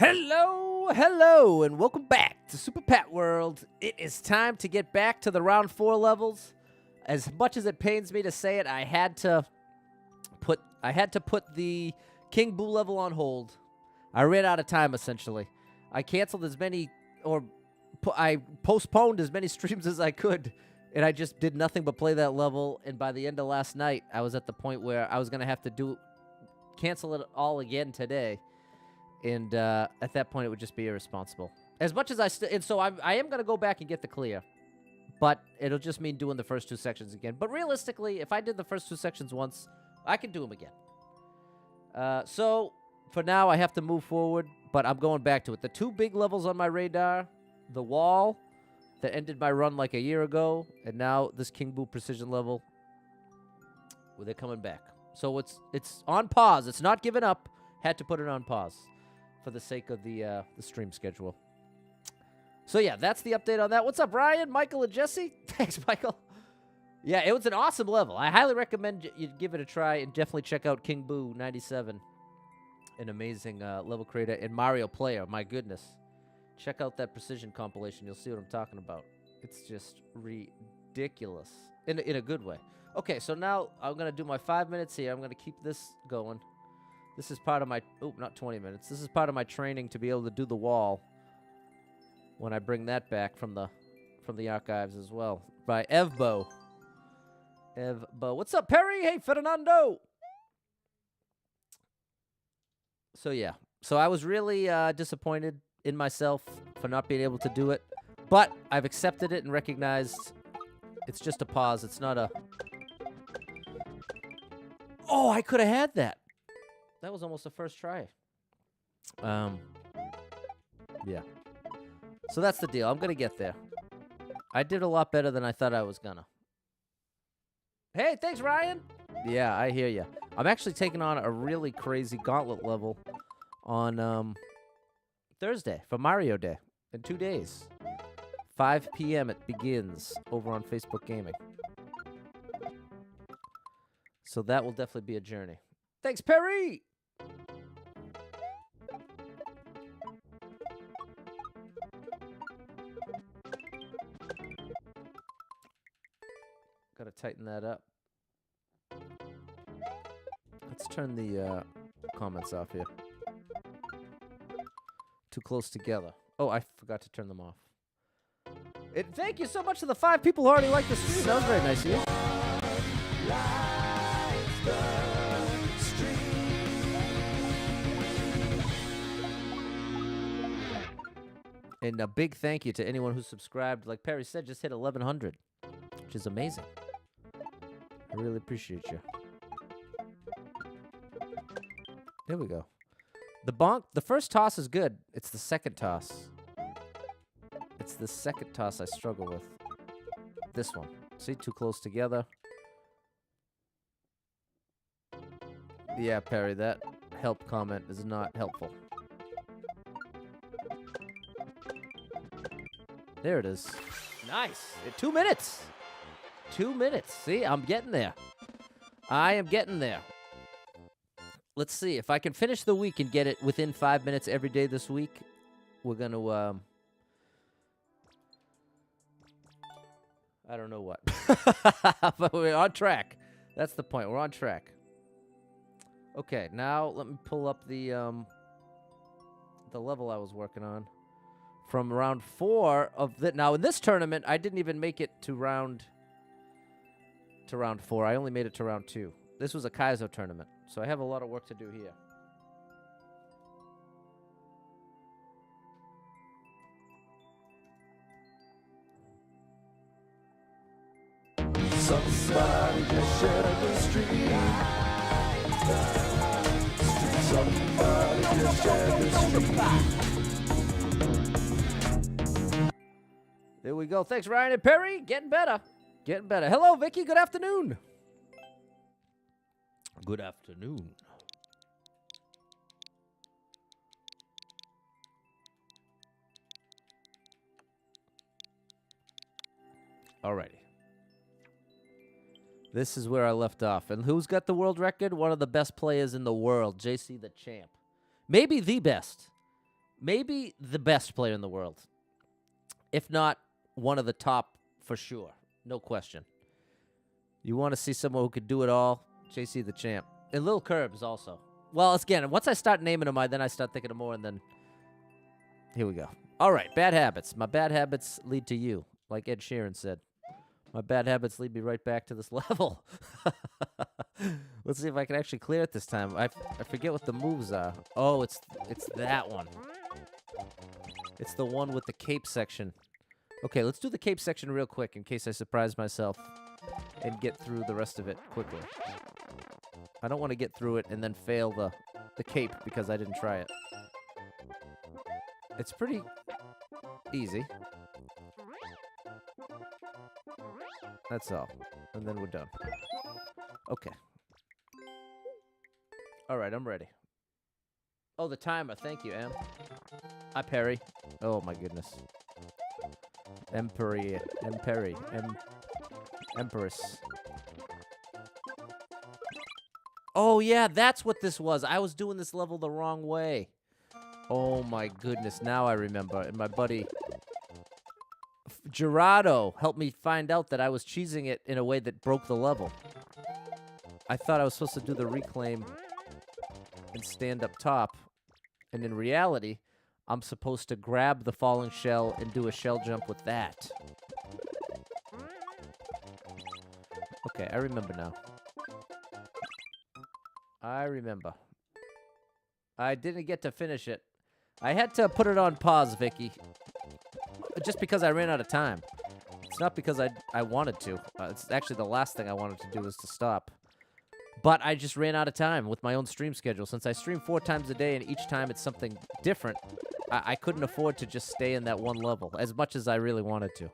Hello, and welcome back to Super Pat World. It is time to get back to the round 4 levels. As much as it pains me to say it, I had to put the King Boo level on hold. I ran out of time essentially. I canceled as many, I postponed as many streams as I could, and I just did nothing but play that level. And by the end of last night, I was at the point where I was gonna have to cancel it all again today. And at that point, it would just be irresponsible. As much as I am going to go back and get the clear. But it'll just mean doing the first 2 sections again. But realistically, if I did the first 2 sections once, I can do them again. So, for now, I have to move forward. But I'm going back to it. The 2 big levels on my radar. The wall that ended my run like a year ago. And now this King Boo precision level. Well, they're coming back. So it's on pause. It's not giving up. Had to put it on pause for the sake of the stream schedule. So, yeah, that's the update on that. What's up, Ryan, Michael, and Jesse? Thanks, Michael. Yeah, it was an awesome level. I highly recommend you give it a try and definitely check out King Boo 97, an amazing level creator, and Mario Player. My goodness. Check out that precision compilation. You'll see what I'm talking about. It's just ridiculous in a good way. Okay, so now I'm going to do my 5 minutes here. I'm going to keep this going. This is part of my, not 20 minutes. This is part of my training to be able to do the wall when I bring that back from the archives as well. By Evbo. What's up, Perry? Hey, Fernando. So, yeah. So, I was really disappointed in myself for not being able to do it. But I've accepted it and recognized it's just a pause. It's not a... Oh, I could have had that. That was almost the first try. Yeah. So that's the deal. I'm going to get there. I did a lot better than I thought I was going to. Hey, thanks, Ryan. Yeah, I hear you. I'm actually taking on a really crazy gauntlet level on Thursday for Mario Day in 2 days. 5 p.m. it begins over on Facebook Gaming. So that will definitely be a journey. Thanks, Perry! Gotta tighten that up. Let's turn the comments off here. Too close together. Oh, I forgot to turn them off. Thank you so much to the 5 people who already liked the stream. That was very nice of you. And a big thank you to anyone who subscribed. Like Perry said, just hit 1,100, which is amazing. I really appreciate you. There we go. The first toss is good. It's the second toss. It's the second toss I struggle with. This one. See, too close together. Yeah, Perry, that help comment is not helpful. There it is. Nice. 2 minutes. 2 minutes. See, I'm getting there. I am getting there. Let's see. If I can finish the week and get it within 5 minutes every day this week, we're going to, I don't know what. But we're on track. That's the point. We're on track. Okay, now let me pull up the level I was working on. From round 4 of the... Now, in this tournament, I didn't even make it to round 4. I only made it to round 2. This was a Kaizo tournament, so I have a lot of work to do here. Somebody just shared the stream. Somebody just shared the stream. There we go. Thanks, Ryan and Perry. Getting better. Getting better. Hello, Vicky. Good afternoon. Good afternoon. Alrighty. This is where I left off. And who's got the world record? One of the best players in the world, JC the Champ. Maybe the best. maybe the best player in the world. If not one of the top for sure. No question. You want to see someone who could do it all? JC the Champ. And Lil Curbs also. Well, again, once I start naming them, then I start thinking of more, and then... Here we go. All right, bad habits. My bad habits lead to you, like Ed Sheeran said. My bad habits lead me right back to this level. Let's see if I can actually clear it this time. I forget what the moves are. Oh, it's that one. It's the one with the cape section. Okay, let's do the cape section real quick in case I surprise myself and get through the rest of it quickly. I don't want to get through it and then fail the cape because I didn't try it. It's pretty easy. That's all. And then we're done. Okay. All right, I'm ready. Oh, the timer. Thank you, Em. Hi, Perry. Oh, my goodness. Emperor. Empress. Oh, yeah, that's what this was. I was doing this level the wrong way. Oh, my goodness. Now I remember. And my buddy Gerardo helped me find out that I was cheesing it in a way that broke the level. I thought I was supposed to do the reclaim and stand up top. And in reality, I'm supposed to grab the falling shell and do a shell jump with that. Okay, I remember now. I remember. I didn't get to finish it. I had to put it on pause, Vicky. Just because I ran out of time. It's not because I wanted to. It's actually the last thing I wanted to do was to stop. But I just ran out of time with my own stream schedule. Since I stream 4 times a day and each time it's something different, I couldn't afford to just stay in that one level as much as I really wanted to.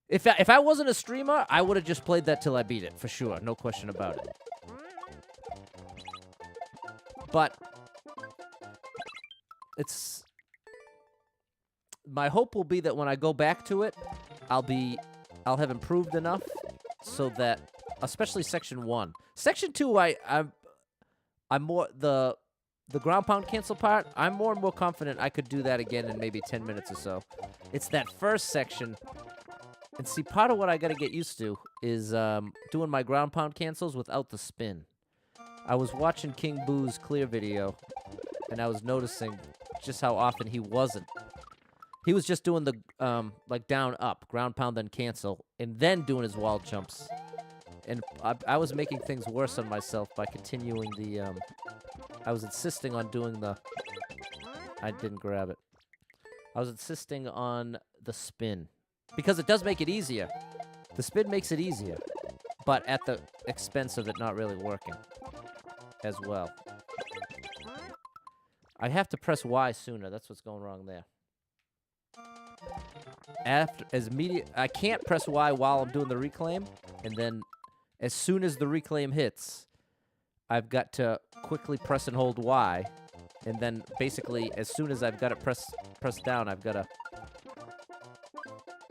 If I wasn't a streamer, I would have just played that till I beat it, for sure. No question about it. But it's... My hope will be that when I go back to it, I'll have improved enough so that, especially Section 1. Section 2, I'm more, the ground pound cancel part, I'm more and more confident I could do that again in maybe 10 minutes or so. It's that first section, and see, part of what I gotta get used to is doing my ground pound cancels without the spin. I was watching King Boo's clear video, and I was noticing just how often he wasn't. He was just doing the, like, down, up, ground pound, then cancel, and then doing his wall jumps. And I was making things worse on myself by continuing the, I was insisting on doing the... I didn't grab it. I was insisting on the spin. Because it does make it easier. The spin makes it easier. But at the expense of it not really working as well. I have to press Y sooner. That's what's going wrong there. I can't press Y while I'm doing the reclaim, and then as soon as the reclaim hits, I've got to quickly press and hold Y, and then basically as soon as I've got it pressed down, I've got to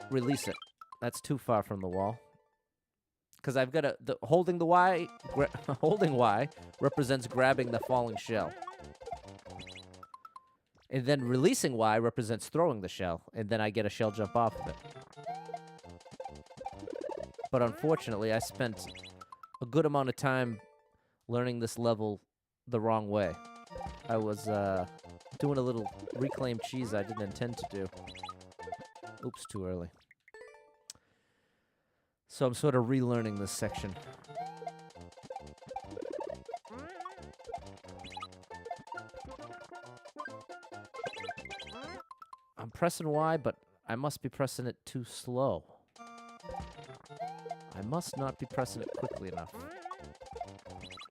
release it. That's too far from the wall. Because I've got to holding the Y, holding Y represents grabbing the falling shell. And then releasing Y represents throwing the shell, and then I get a shell jump off of it. But unfortunately, I spent a good amount of time learning this level the wrong way. I was doing a little reclaim cheese I didn't intend to do. Oops, too early. So I'm sort of relearning this section. I'm pressing Y, but I must be pressing it too slow. I must not be pressing it quickly enough.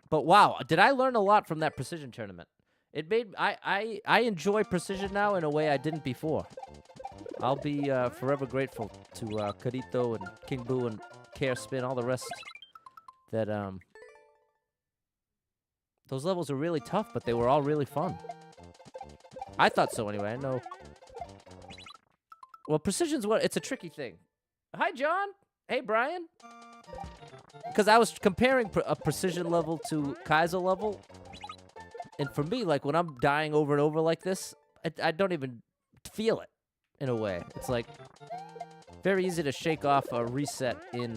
But wow, did I learn a lot from that precision tournament? It made I enjoy precision now in a way I didn't before. I'll be forever grateful to Carito and King Boo and Care Spin, all the rest. That those levels are really tough, but they were all really fun. I thought so anyway. I know. Well, precision's it's a tricky thing. Hi, John. Hey, Brian. Because I was comparing a precision level to Kaiser level. And for me, like, when I'm dying over and over like this, I don't even feel it in a way. It's like very easy to shake off a reset in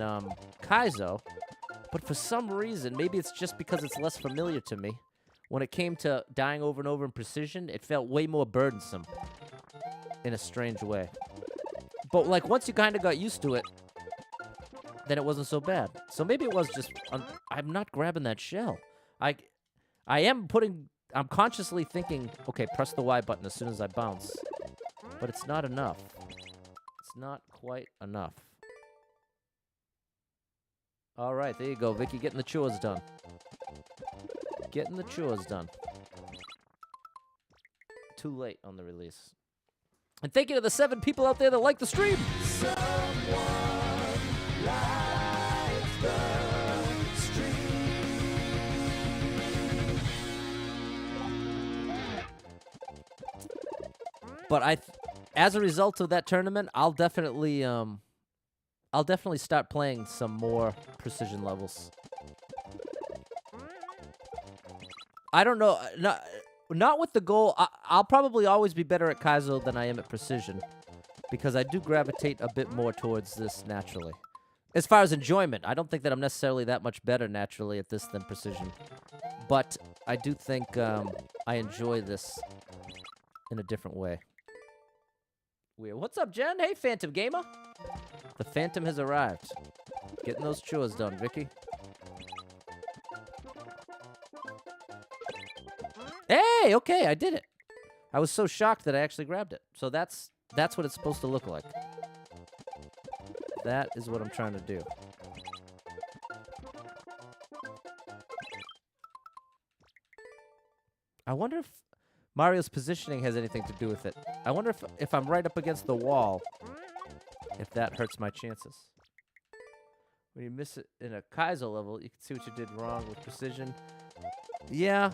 Kaizo, but for some reason, maybe it's just because it's less familiar to me. When it came to dying over and over in precision, it felt way more burdensome in a strange way. But like once you kind of got used to it, then it wasn't so bad. So maybe it was just I'm not grabbing that shell. I'm consciously thinking, okay, press the Y button as soon as I bounce. But it's not enough. It's not quite enough. All right, there you go, Vicky, getting the chores done. Getting the chores done. Too late on the release. And thank you to the 7 people out there that like the stream. But as a result of that tournament, I'll definitely start playing some more precision levels. I don't know, not with the goal. I'll probably always be better at Kaizo than I am at precision, because I do gravitate a bit more towards this naturally. As far as enjoyment, I don't think that I'm necessarily that much better naturally at this than precision, but I do think I enjoy this in a different way. Weird. What's up, Jen? Hey, Phantom Gamer. The Phantom has arrived. Getting those chores done, Vicky. Hey, okay, I did it. I was so shocked that I actually grabbed it. So that's what it's supposed to look like. That is what I'm trying to do. I wonder if Mario's positioning has anything to do with it. I wonder if I'm right up against the wall, if that hurts my chances. When you miss it in a Kaizo level, you can see what you did wrong with precision. Yeah.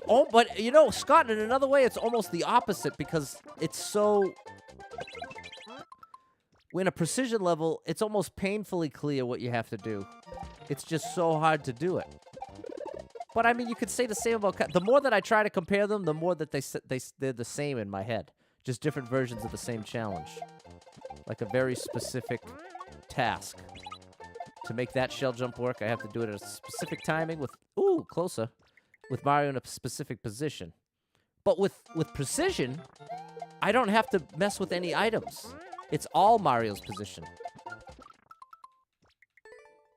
Oh, but, you know, Scott, in another way, it's almost the opposite, because it's so... In a precision level, it's almost painfully clear what you have to do. It's just so hard to do it. But, I mean, you could say the same about... The more that I try to compare them, the more that they're the same in my head. Just different versions of the same challenge. Like a very specific task. To make that shell jump work, I have to do it at a specific timing with... Ooh, closer. With Mario in a specific position. But with precision, I don't have to mess with any items. It's all Mario's position.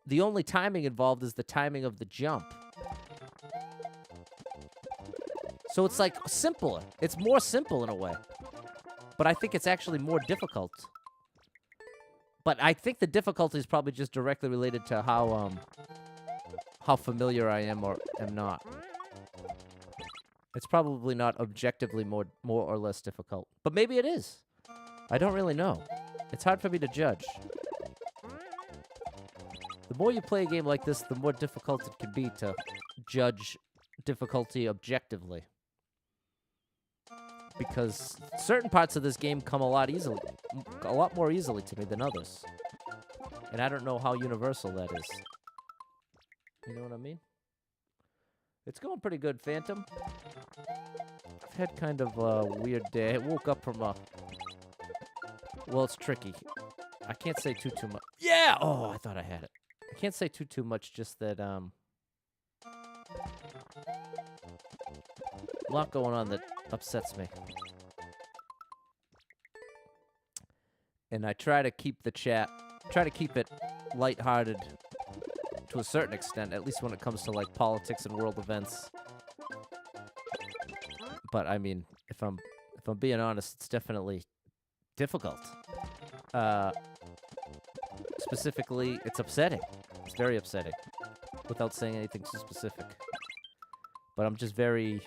The only timing involved is the timing of the jump. So it's like simpler. It's more simple in a way. But I think it's actually more difficult. But I think the difficulty is probably just directly related to how familiar I am or am not. It's probably not objectively more or less difficult. But maybe it is. I don't really know. It's hard for me to judge. The more you play a game like this, the more difficult it can be to judge difficulty objectively. Because certain parts of this game come a lot more easily to me than others. And I don't know how universal that is. You know what I mean? It's going pretty good, Phantom. I've had kind of a weird day. I woke up from a... Well, it's tricky. I can't say too much. Yeah! Oh, I thought I had it. I can't say too much, just that, a lot going on that upsets me. And I try to keep the chat, keep it lighthearted to a certain extent, at least when it comes to, like, politics and world events. But, I mean, if I'm being honest, it's definitely difficult. Specifically, it's upsetting. It's very upsetting, without saying anything too specific. But I'm just very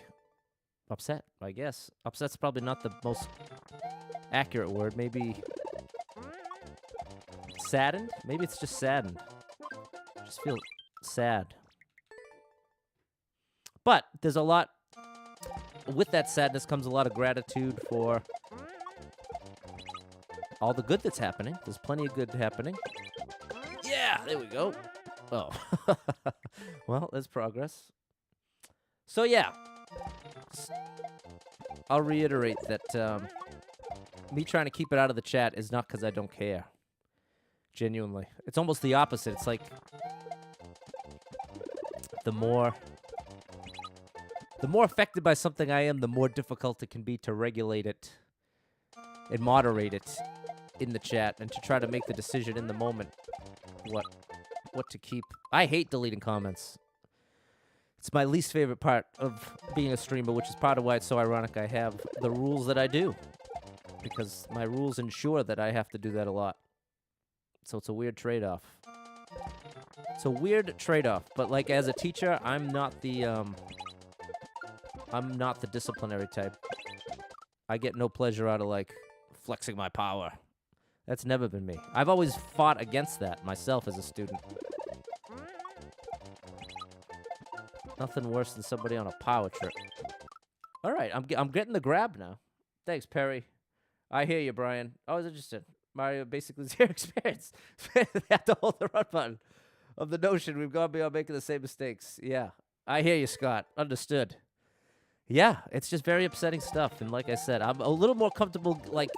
upset, I guess. Upset's probably not the most accurate word. Maybe saddened? Maybe it's just saddened. I just feel sad. But there's a lot... With that sadness comes a lot of gratitude for all the good that's happening. There's plenty of good happening. Yeah, there we go. Oh. Well, there's progress. So, yeah. I'll reiterate that me trying to keep it out of the chat is not because I don't care. Genuinely. It's almost the opposite. It's like the more affected by something I am, the more difficult it can be to regulate it and moderate it in the chat and to try to make the decision in the moment what to keep. I hate deleting comments. It's my least favorite part of being a streamer, which is part of why it's so ironic I have the rules that I do. Because my rules ensure that I have to do that a lot. So it's a weird trade-off. It's a weird trade-off, but like as a teacher, I'm not the disciplinary type. I get no pleasure out of like flexing my power. That's never been me. I've always fought against that myself as a student. Nothing worse than somebody on a power trip. All right, I'm getting the grab now. Thanks, Perry. I hear you, Brian. I was interested. Mario basically zero experience. They have to hold the run button of the notion we've gone beyond making the same mistakes. Yeah, I hear you, Scott. Understood. Yeah, it's just very upsetting stuff. And like I said, I'm a little more comfortable, like,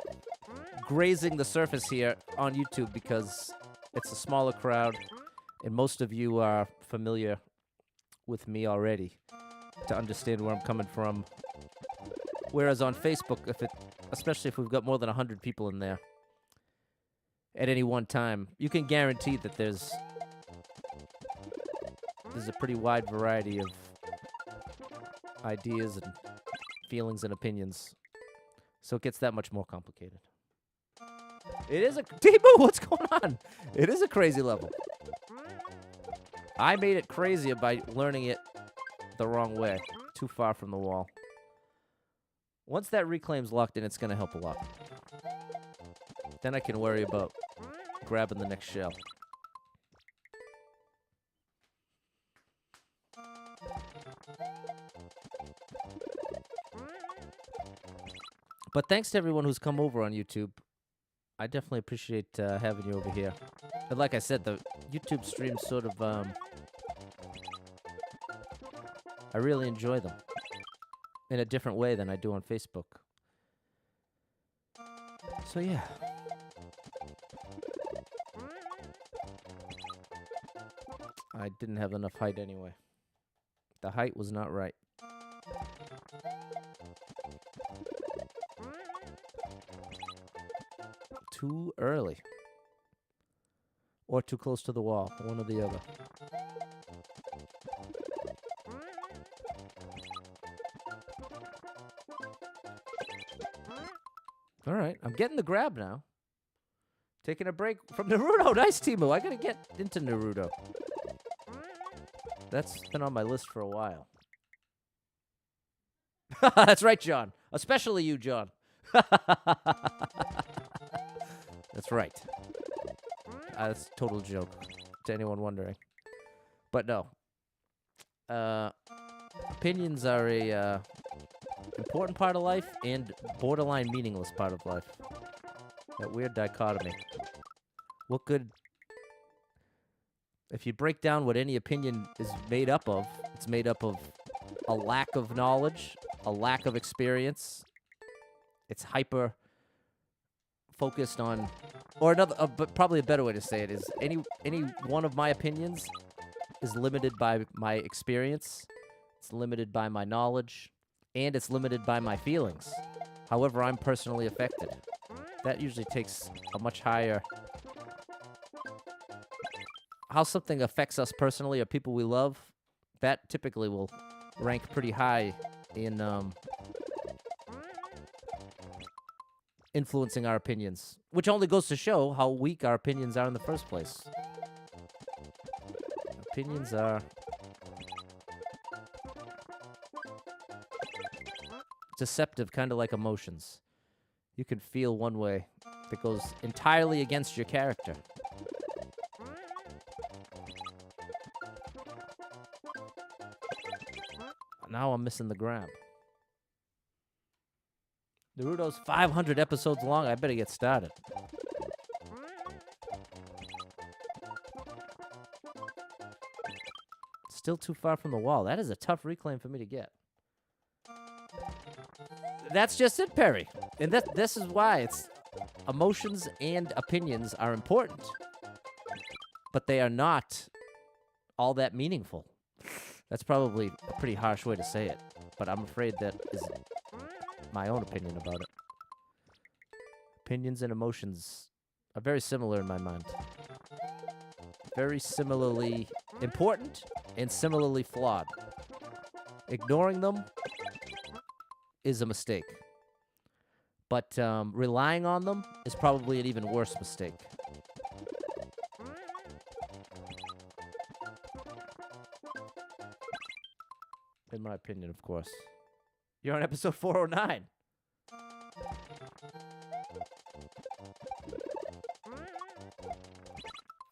grazing the surface here on YouTube because it's a smaller crowd, and most of you are familiar with me already to understand where I'm coming from. Whereas on Facebook, especially if we've got more than 100 people in there at any one time, you can guarantee that there's a pretty wide variety of ideas and feelings and opinions. So it gets that much more complicated. It is a... Timu, what's going on? It is a crazy level. I made it crazier by learning it the wrong way. Too far from the wall. Once that reclaim's locked in, it's going to help a lot. Then I can worry about grabbing the next shell. But thanks to everyone who's come over on YouTube. I definitely appreciate having you over here. And like I said, the YouTube streams sort of, I really enjoy them in a different way than I do on Facebook. So yeah. I didn't have enough height anyway. The height was not right. Too early. Or too close to the wall. One or the other. Alright, I'm getting the grab now. Taking a break from Naruto. Nice, Timu. I gotta get into Naruto. That's been on my list for a while. That's right, John. Especially you, John. That's right. That's a total joke to anyone wondering. But no. Opinions are a important part of life and borderline meaningless part of life. That weird dichotomy. What good... If you break down what any opinion is made up of, it's made up of a lack of knowledge, a lack of experience. It's hyper focused on, or another, but probably a better way to say it is any one of my opinions is limited by my experience, it's limited by my knowledge, and it's limited by my feelings. However, I'm personally affected. That usually takes a much higher... How something affects us personally or people we love, that typically will rank pretty high in influencing our opinions, which only goes to show how weak our opinions are in the first place. Opinions are deceptive, kind of like emotions. You can feel one way that goes entirely against your character. Now I'm missing the grab. Naruto's 500 episodes long. I better get started. Still too far from the wall. That is a tough reclaim for me to get. That's just it, Perry. And this is why it's emotions and opinions are important, but they are not all that meaningful. That's probably a pretty harsh way to say it, but I'm afraid that is my own opinion about it. Opinions and emotions are very similar in my mind. Very similarly important and similarly flawed. Ignoring them is a mistake. But relying on them is probably an even worse mistake. In my opinion, of course. You're on episode 409.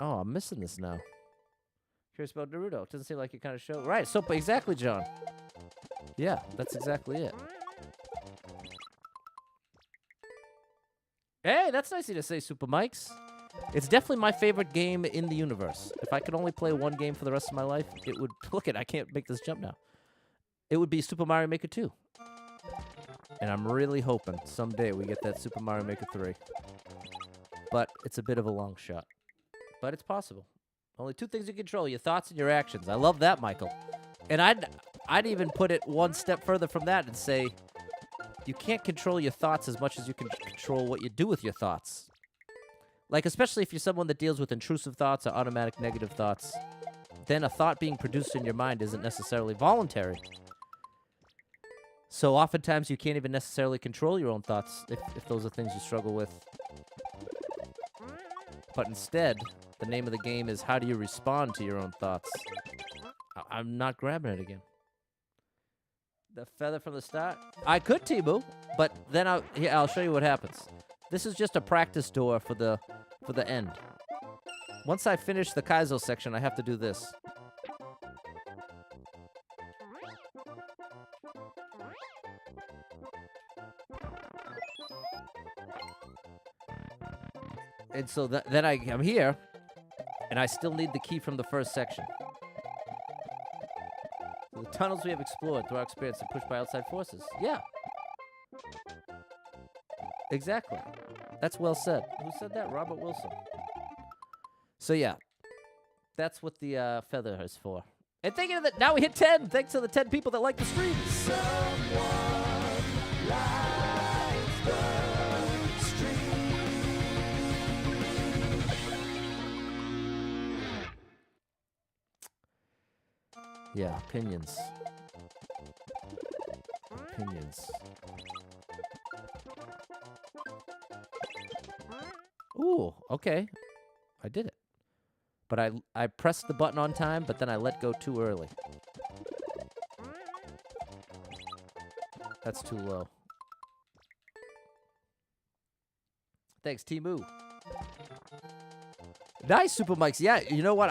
Oh, I'm missing this now. Curious about Naruto. It doesn't seem like your kind of show. Right, so exactly, John. Yeah, that's exactly it. Hey, that's nice of you to say, Super Mikes. It's definitely my favorite game in the universe. If I could only play one game for the rest of my life, it would... Look it, I can't make this jump now. It would be Super Mario Maker 2. And I'm really hoping someday we get that Super Mario Maker 3. But it's a bit of a long shot. But it's possible. Only two things you control, your thoughts and your actions. I love that, Michael. And I'd even put it one step further from that and say, you can't control your thoughts as much as you can control what you do with your thoughts. Like, especially if you're someone that deals with intrusive thoughts or automatic negative thoughts, then a thought being produced in your mind isn't necessarily voluntary. So oftentimes you can't even necessarily control your own thoughts if those are things you struggle with. But instead, the name of the game is how do you respond to your own thoughts? I'm not grabbing it again. The feather from the start? I could, Timu, but then I'll show you what happens. This is just a practice door for the end. Once I finish the Kaizo section, I have to do this. And so then I'm here, and I still need the key from the first section. So the tunnels we have explored through our experience are pushed by outside forces. Yeah. Exactly. That's well said. Who said that? Robert Wilson. So yeah, that's what the feather is for. And thinking of that, now we hit 10. Thanks to the 10 people that like the stream. Someone likes the stream. Yeah, opinions. Opinions. Ooh, okay. I did it. But I pressed the button on time, but then I let go too early. That's too low. Thanks, Timu. Nice, Super Mikes. Yeah, you know what?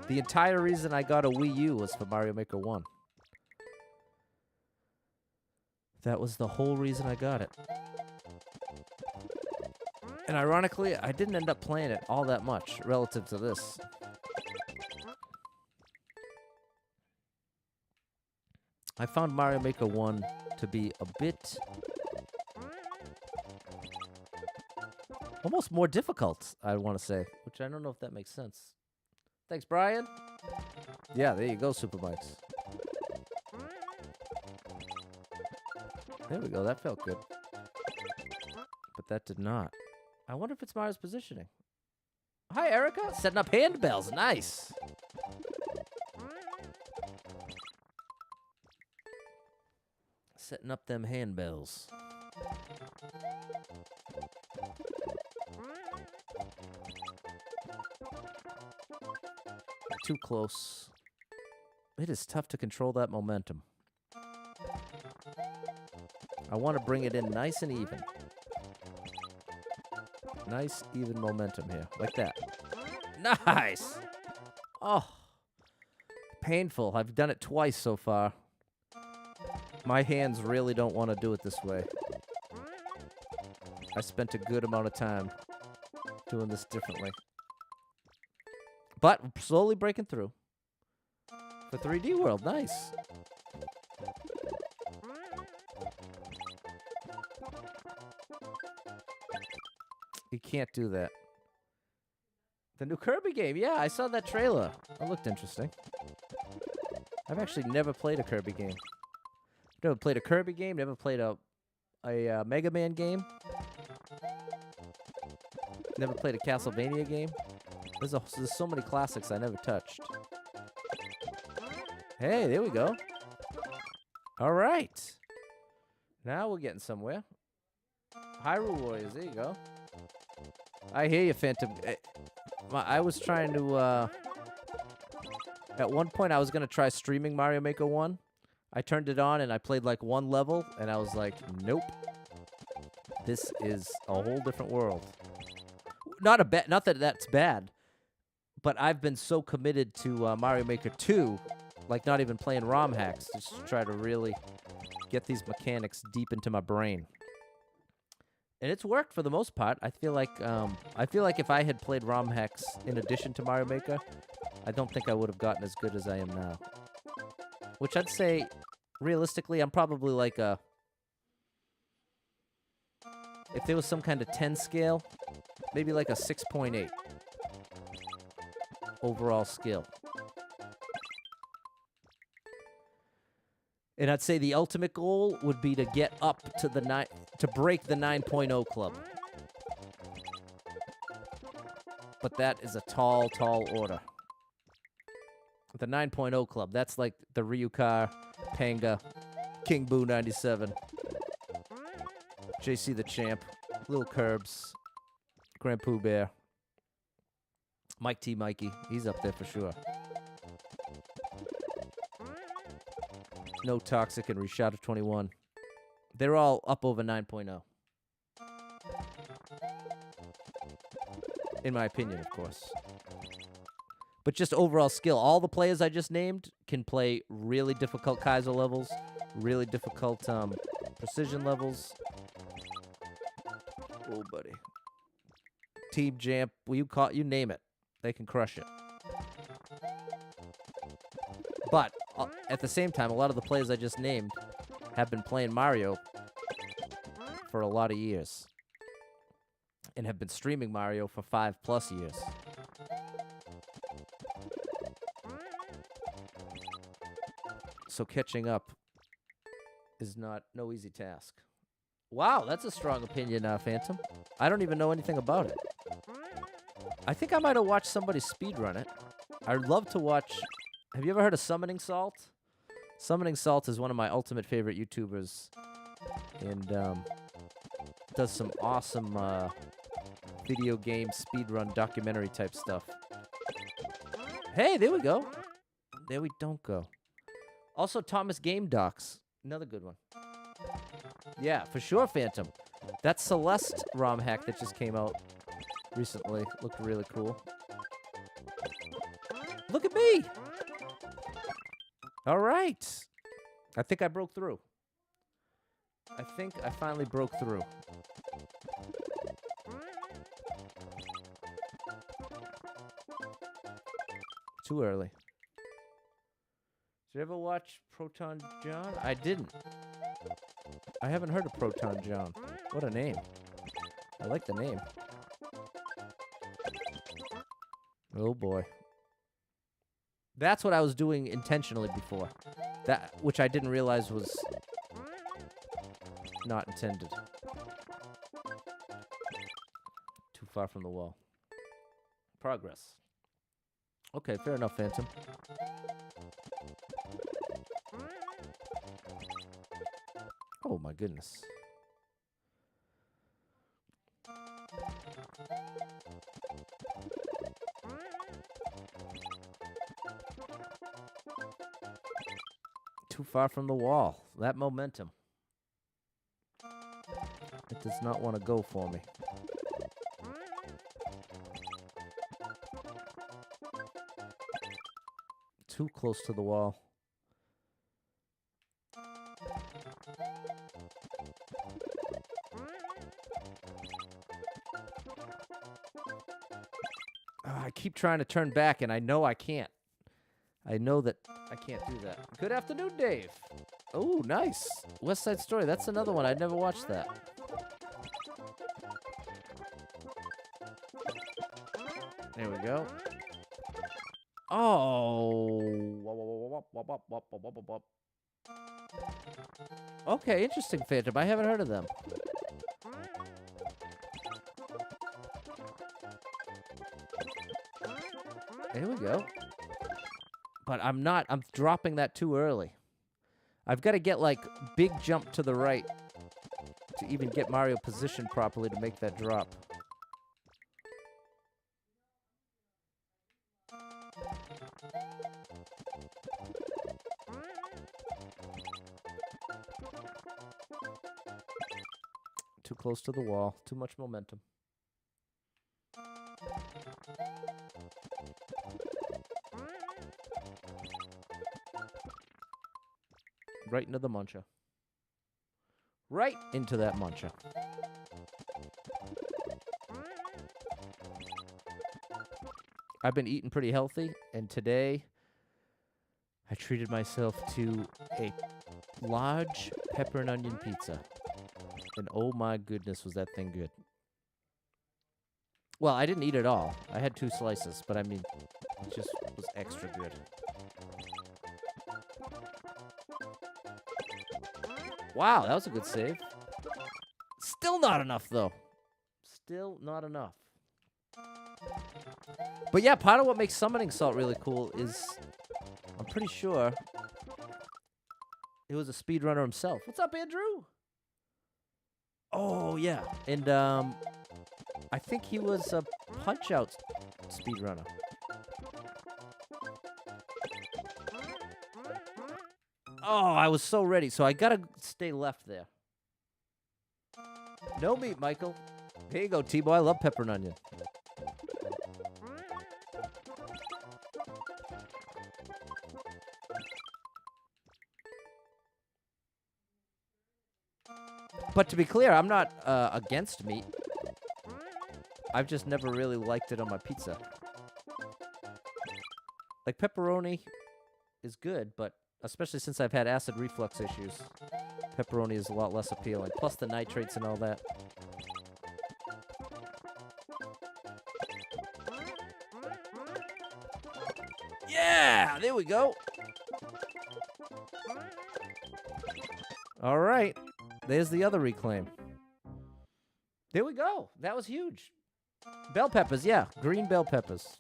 The entire reason I got a Wii U was for Mario Maker 1. That was the whole reason I got it. And ironically, I didn't end up playing it all that much relative to this. I found Mario Maker 1 to be a bit... almost more difficult, I want to say. Which I don't know if that makes sense. Thanks, Brian. Yeah, there you go, Super Mikes. There we go, that felt good. But that did not. I wonder if it's Mario's positioning. Hi, Erica. Setting up handbells. Nice. Setting up them handbells. Too close. It is tough to control that momentum. I want to bring it in nice and even. Nice, even momentum here. Like that. Nice! Oh. Painful. I've done it twice so far. My hands really don't want to do it this way. I spent a good amount of time doing this differently. But slowly breaking through. For 3D World. Nice. You can't do that. The new Kirby game. Yeah, I saw that trailer. That looked interesting. I've actually never played a Kirby game. Never played a Kirby game. Never played a Mega Man game. Never played a Castlevania game. There's so many classics I never touched. Hey, there we go. All right. Now we're getting somewhere. Hyrule Warriors, there you go. I hear you, Phantom. I was trying to, at one point I was going to try streaming Mario Maker 1. I turned it on and I played like one level and I was like, nope. This is a whole different world. Not that that's bad, but I've been so committed to Mario Maker 2, like not even playing ROM hacks, just to try to really get these mechanics deep into my brain. And it's worked for the most part. I feel like if I had played ROM hacks in addition to Mario Maker, I don't think I would have gotten as good as I am now. Which I'd say, realistically, I'm probably like a... If there was some kind of 10 scale, maybe like a 6.8 overall skill. And I'd say the ultimate goal would be to get up to to break the 9.0 club. But that is a tall, tall order. The 9.0 club, that's like the Ryuka, Panga, King Boo 97, JC the Champ, Lil Curbs, Grand Pooh Bear, Mike T. Mikey, he's up there for sure. No Toxic and Rishada 21. They're all up over 9.0. In my opinion, of course. But just overall skill. All the players I just named can play really difficult Kaiser levels, really difficult precision levels. Oh, buddy. Team Jamp, you name it. They can crush it. But at the same time, a lot of the players I just named have been playing Mario for a lot of years and have been streaming Mario for 5+ years. So catching up is no easy task. Wow, that's a strong opinion, Phantom. I don't even know anything about it. I think I might have watched somebody speedrun it. I'd love to watch... Have you ever heard of Summoning Salt? Summoning Salt is one of my ultimate favorite YouTubers. And does some awesome video game speedrun documentary type stuff. Hey, there we go. There we don't go. Also, Thomas Game Docs. Another good one. Yeah, for sure, Phantom. That Celeste ROM hack that just came out recently looked really cool. Look at me! All right. I think I broke through. I think I finally broke through. Too early. Did you ever watch Proton John? I didn't. I haven't heard of Proton John. What a name. I like the name. Oh boy. That's what I was doing intentionally before. Which I didn't realize was not intended. Too far from the wall. Progress. Okay, fair enough, Phantom. Oh my goodness. Too far from the wall. That momentum. It does not want to go for me. Too close to the wall. I keep trying to turn back, and I know I can't. I know that I can't do that. Good afternoon, Dave. Oh, nice. West Side Story. That's another one. I'd never watched that. There we go. Oh. Okay, interesting, Phantom. I haven't heard of them. There we go. But I'm dropping that too early. I've got to get, like, big jump to the right to even get Mario positioned properly to make that drop. Too close to the wall. Too much momentum. Right into the muncher. Right into that muncher. I've been eating pretty healthy, and today I treated myself to a large pepper and onion pizza. And oh my goodness, was that thing good. Well, I didn't eat it all. I had 2 slices, but I mean, it just was extra good. Wow, that was a good save. Still not enough, though. Still not enough. But yeah, part of what makes summoning salt really cool is, I'm pretty sure it was a speedrunner himself. What's up, Andrew? Oh, yeah. And I think he was a Punch-Out speedrunner. Oh, I was so ready. So I gotta stay left there. No meat, Michael. Here you go, T-Boy. I love pepper and onion. But to be clear, I'm not against meat. I've just never really liked it on my pizza. Like, pepperoni is good, but especially since I've had acid reflux issues, pepperoni is a lot less appealing. Plus the nitrates and all that. Yeah! There we go. All right. There's the other reclaim. There we go. That was huge. Bell peppers, yeah. Green bell peppers.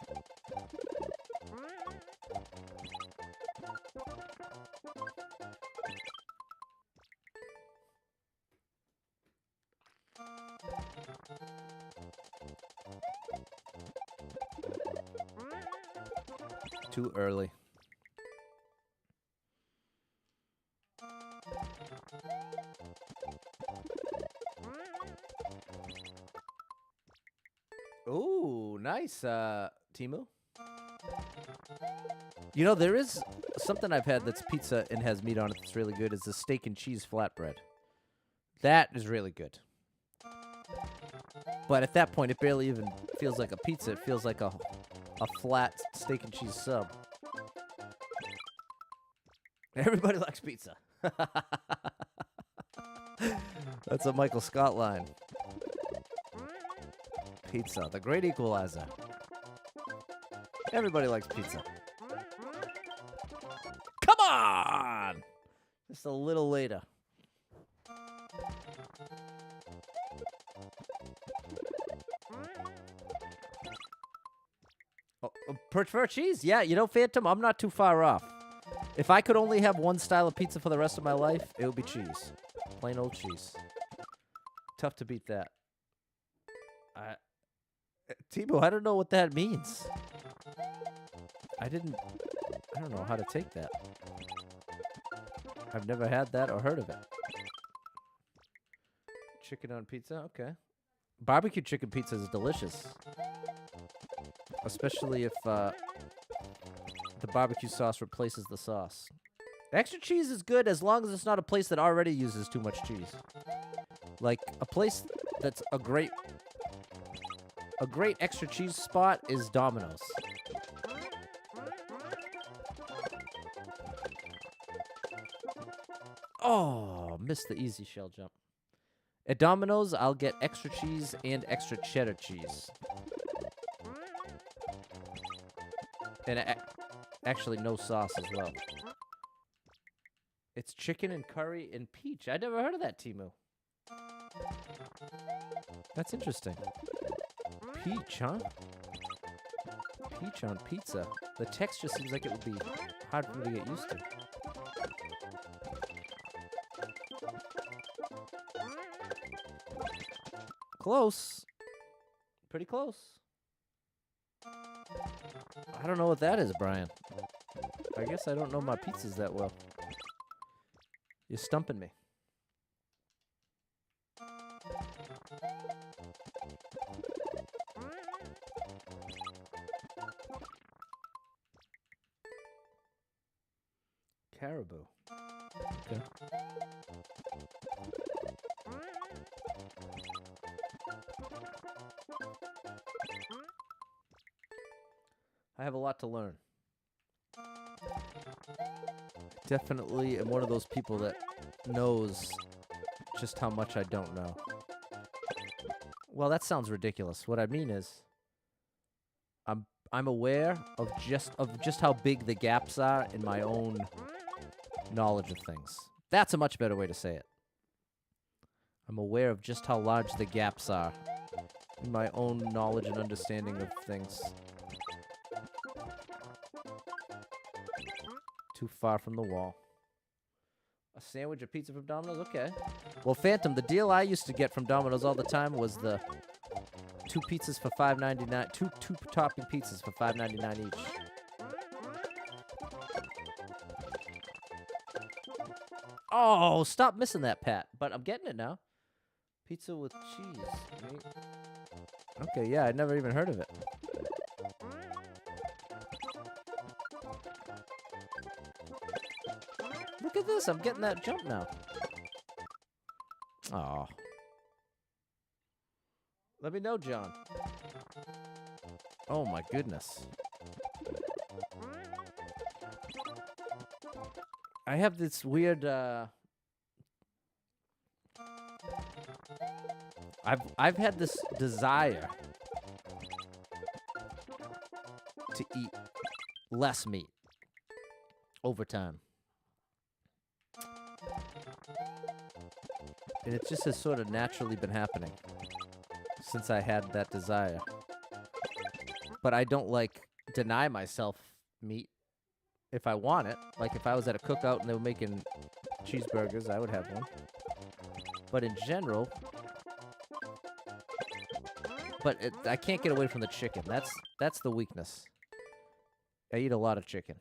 Too early. Ooh, nice, Timu. You know, there is something I've had that's pizza and has meat on it that's really good is the steak and cheese flatbread. That is really good. But at that point, it barely even feels like a pizza. It feels like a flat steak and cheese sub. Everybody likes pizza. That's a Michael Scott line. Pizza, the great equalizer. Everybody likes pizza. Come on! Just a little later. Prefer cheese? Yeah, you know, Phantom, I'm not too far off. If I could only have one style of pizza for the rest of my life, it would be cheese. Plain old cheese. Tough to beat that. Tebow, I don't know what that means. I don't know how to take that. I've never had that or heard of it. Chicken on pizza? Okay. Barbecue chicken pizza is delicious. Especially if the barbecue sauce replaces the sauce. Extra cheese is good as long as it's not a place that already uses too much cheese. Like, a place that's a great extra cheese spot is Domino's. Oh, missed the easy shell jump. At Domino's, I'll get extra cheese and extra cheddar cheese. And actually no sauce as well. It's chicken and curry and peach. I never heard of that, Timu. That's interesting. Peach, huh? Peach on pizza. The texture seems like it would be hard for me to get used to. Close. Pretty close. I don't know what that is, Brian. I guess I don't know my pizzas that well. You're stumping me. Caribou. Okay. I have a lot to learn. Definitely am one of those people that knows just how much I don't know. Well, that sounds ridiculous. What I mean is I'm aware of just how big the gaps are in my own knowledge of things. That's a much better way to say it. I'm aware of just how large the gaps are in my own knowledge and understanding of things. Too far from the wall. A sandwich, a pizza from Domino's? Okay. Well, Phantom, the deal I used to get from Domino's all the time was the 2 pizzas for $5.99. Two topping pizzas for $5.99 each. Oh, stop missing that, Pat. But I'm getting it now. Pizza with cheese. Meat. Okay, yeah, I'd never even heard of it. Look at this. I'm getting that jump now. Aw. Let me know, John. Oh, my goodness. I have this weird, I've had this desire to eat less meat over time. And it just has sort of naturally been happening since I had that desire. But I don't, deny myself meat if I want it. Like, if I was at a cookout and they were making cheeseburgers, I would have one. But in general... But I can't get away from the chicken. That's the weakness. I eat a lot of chicken.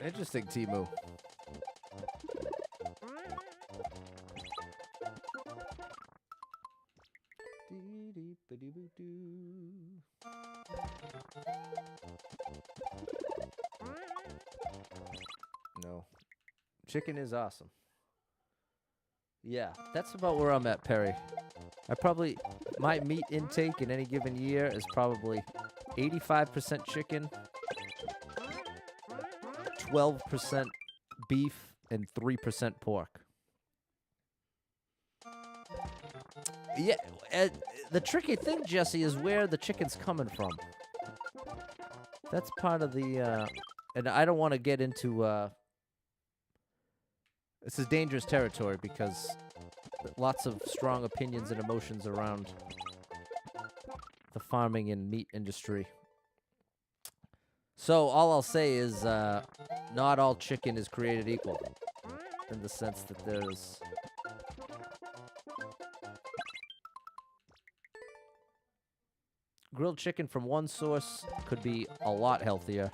Interesting, Timu. No. Chicken is awesome. Yeah, that's about where I'm at, Perry. My meat intake in any given year is probably 85% chicken, 12% beef, and 3% pork. Yeah, the tricky thing, Jesse, is where the chicken's coming from. That's part of the, and I don't want to get into, this is dangerous territory because lots of strong opinions and emotions around the farming and meat industry. So all I'll say is not all chicken is created equal, in the sense that there's grilled chicken from one source could be a lot healthier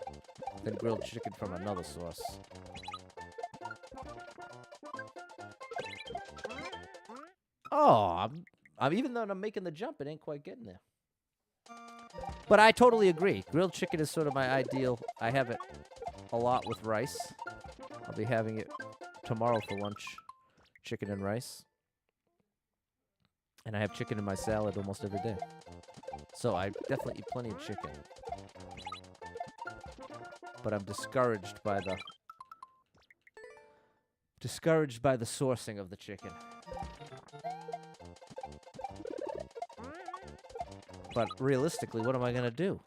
than grilled chicken from another source. Oh, I'm even though I'm making the jump, it ain't quite getting there. But I totally agree. Grilled chicken is sort of my ideal. I have it a lot with rice. I'll be having it tomorrow for lunch. Chicken and rice. And I have chicken in my salad almost every day. So I definitely eat plenty of chicken. But I'm discouraged by Discouraged by the sourcing of the chicken. But realistically, what am I going to do?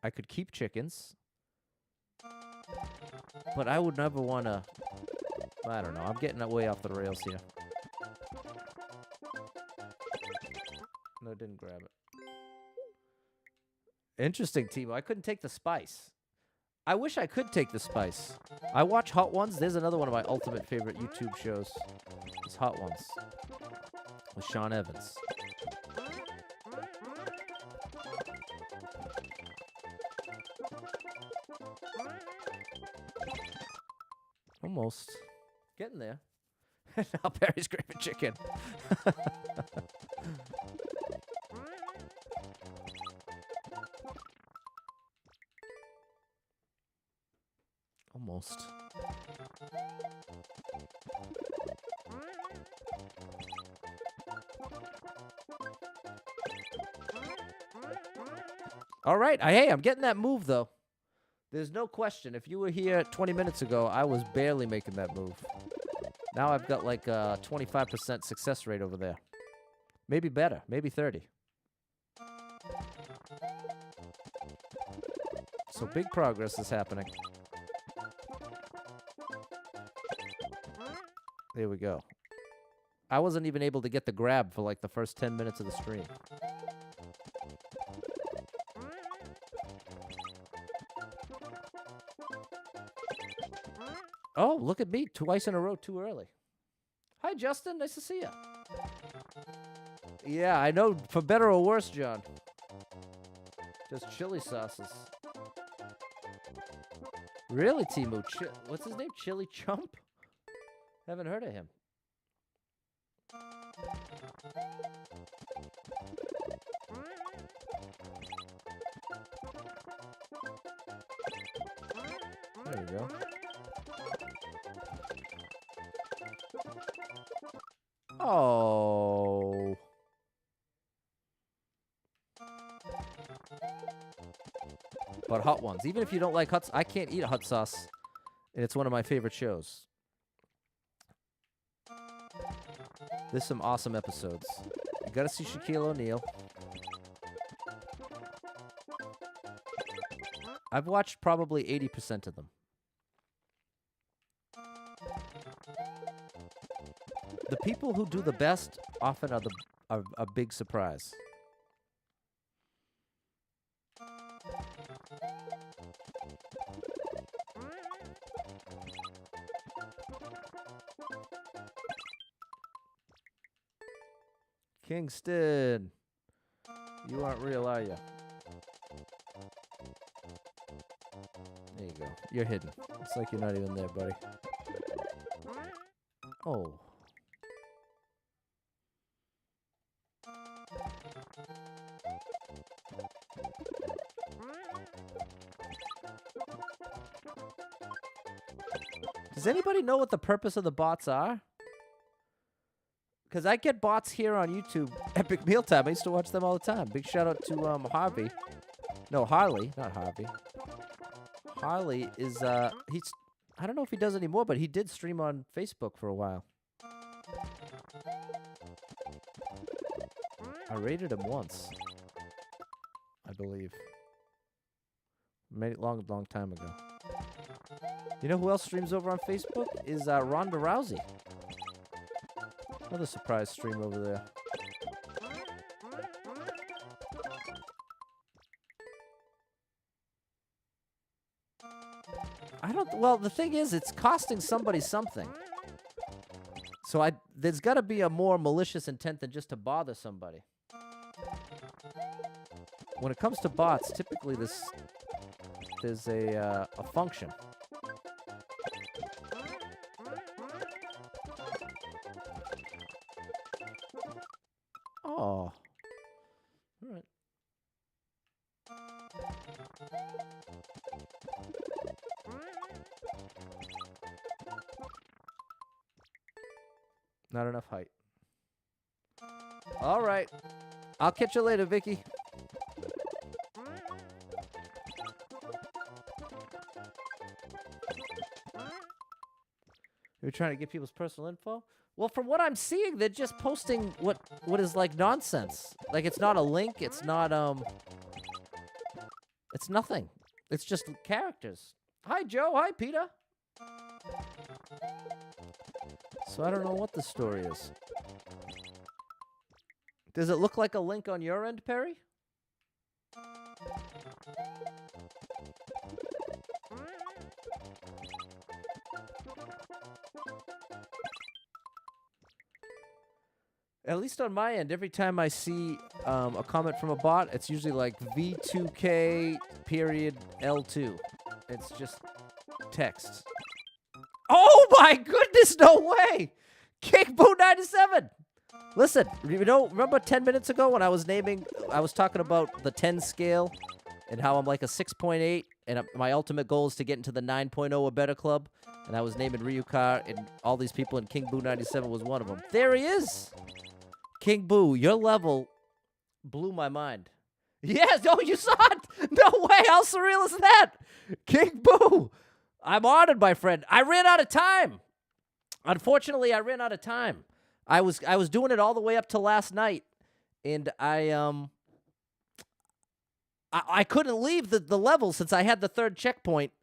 I could keep chickens. But I would never want to... I don't know. I'm getting way off the rails here. No, it didn't grab it. Interesting, Timo. I couldn't take the spice. I wish I could take the spice. I watch Hot Ones. There's another one of my ultimate favorite YouTube shows. It's Hot Ones. With Sean Evans. Almost. Getting there. Now Perry's grabbing chicken. Almost. All right. Hey, I'm getting that move, though. There's no question. If you were here 20 minutes ago, I was barely making that move. Now I've got like a 25% success rate over there. Maybe better. Maybe 30. So big progress is happening. There we go. I wasn't even able to get the grab for like the first 10 minutes of the stream. Oh, look at me. Twice in a row too early. Hi, Justin. Nice to see you. Yeah, I know. For better or worse, John. Just chili sauces. Really, Timu? What's his name? Chili Chump? Haven't heard of him. There we go. Oh. But Hot Ones. Even if you don't like I can't eat hot sauce. And it's one of my favorite shows. There's some awesome episodes. You gotta see Shaquille O'Neal. I've watched probably 80% of them. The people who do the best often are a big surprise. Kingston, you aren't real, are you? There you go. You're hidden. It's like you're not even there, buddy. Oh. Does anybody know what the purpose of the bots are? Because I get bots here on YouTube. Epic Mealtime. I used to watch them all the time. Big shout out to Harvey. No, Harley. Not Harvey. Harley is, he's... I don't know if he does anymore, but he did stream on Facebook for a while. I rated him once. I believe. Made it long time ago. You know who else streams over on Facebook? Is Ronda Rousey. Another surprise stream over there. Well, the thing is, it's costing somebody something. So there's got to be a more malicious intent than just to bother somebody. When it comes to bots, typically there's a function. Oh. All right. Not enough height. All right. I'll catch you later, Vicky. trying to get people's personal info? Well, from what I'm seeing, they're just posting what is like nonsense. Like it's not a link. It's not It's nothing. It's just characters. Hi, Joe. Hi, Peter. So I don't know what the story is. Does it look like a link on your end, Perry? At least on my end, every time I see a comment from a bot, it's usually like V2K period L2. It's just text. Oh my goodness, no way! Kickboo97! Listen, remember 10 minutes ago when I was talking about the 10 scale and how I'm like a 6.8 and my ultimate goal is to get into the 9.0 or better club? And I was naming Ryukar and all these people, and King Boo 97 was one of them. There he is! King Boo, your level blew my mind. Yes, oh, you saw it? No way, how surreal is that? King Boo, I'm honored, my friend. I ran out of time. Unfortunately, I ran out of time. I was doing it all the way up to last night, and I couldn't leave the level since I had the third checkpoint,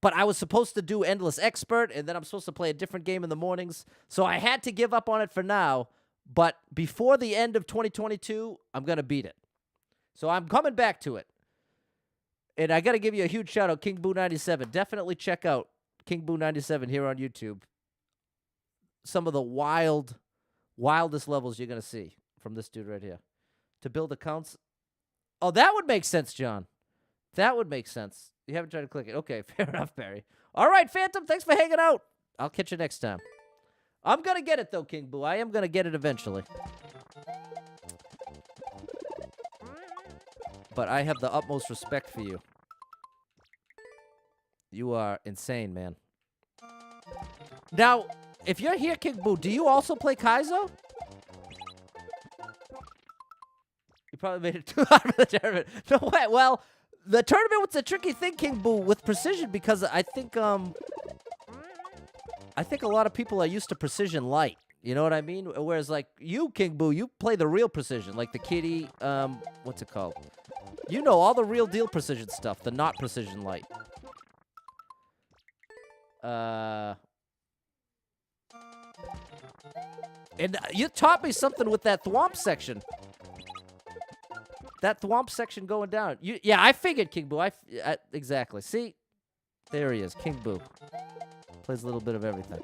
but I was supposed to do Endless Expert, and then I'm supposed to play a different game in the mornings, so I had to give up on it for now. But before the end of 2022, I'm going to beat it. So I'm coming back to it. And I got to give you a huge shout out, King Boo 97. Definitely check out King Boo 97 here on YouTube. Some of the wildest levels you're going to see from this dude right here. To build accounts. Oh, that would make sense, John. That would make sense. You haven't tried to click it. Okay, fair enough, Barry. All right, Phantom, thanks for hanging out. I'll catch you next time. I'm going to get it, though, King Boo. I am going to get it eventually. But I have the utmost respect for you. You are insane, man. Now, if you're here, King Boo, do you also play Kaizo? You probably made it too hard for the tournament. No way. Well, the tournament was a tricky thing, King Boo, with precision, because I think a lot of people are used to precision light. You know what I mean? Whereas, like, you, King Boo, you play the real precision. Like the kitty, what's it called? You know all the real deal precision stuff. The not precision light. And you taught me something with that thwomp section. That thwomp section going down. Yeah, I figured, King Boo. Exactly. See? There he is, King Boo. Plays a little bit of everything.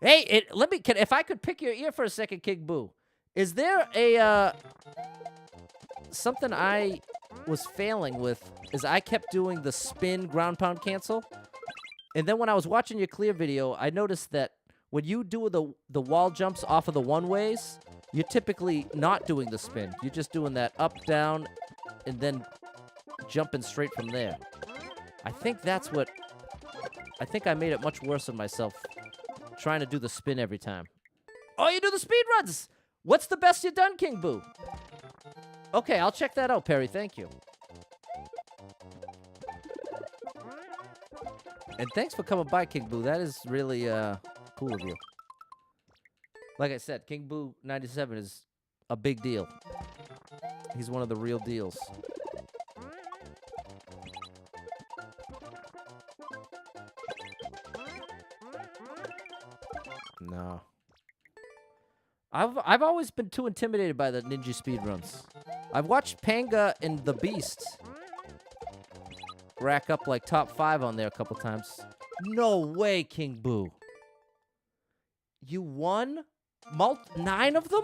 Hey, if I could pick your ear for a second, King Boo. Is there a, something I was failing with is I kept doing the spin, ground pound, cancel. And then when I was watching your clear video, I noticed that when you do the wall jumps off of the one-ways, you're typically not doing the spin. You're just doing that up, down, and then jumping straight from there. I think I made it much worse on myself trying to do the spin every time. Oh, you do the speed runs! What's the best you've done, King Boo? Okay, I'll check that out, Perry. Thank you. And thanks for coming by, King Boo. That is really cool of you. Like I said, King Boo 97 is a big deal. He's one of the real deals. No. I've always been too intimidated by the ninja speedruns. I've watched Panga and the Beast rack up like top 5 on there a couple times. No way, King Boo. You won 9 of them?